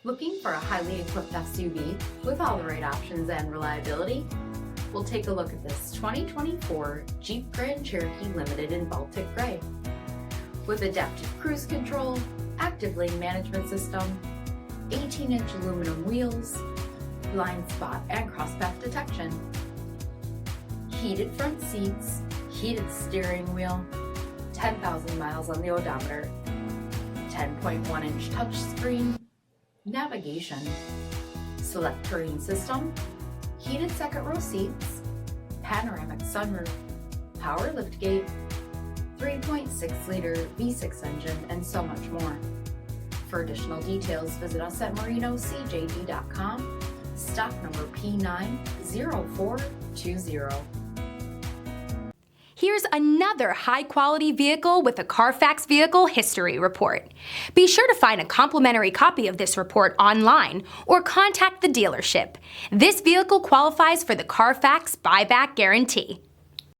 Looking for a highly equipped SUV with all the right options and reliability? We'll take a look at this 2024 Jeep Grand Cherokee Limited in Baltic Gray. With adaptive cruise control, active lane management system, 18-inch aluminum wheels, blind spot and crosspath detection, heated front seats, heated steering wheel, 10,000 miles on the odometer, 10.1-inch touchscreen, navigation, select terrain system, heated second row seats, panoramic sunroof, power liftgate, 3.6-liter V6 engine, and so much more. For additional details, visit us at marinocjd.com, stock number P90420. Here's another high-quality vehicle with a CARFAX Vehicle History Report. Be sure to find a complimentary copy of this report online or contact the dealership. This vehicle qualifies for the CARFAX Buyback Guarantee.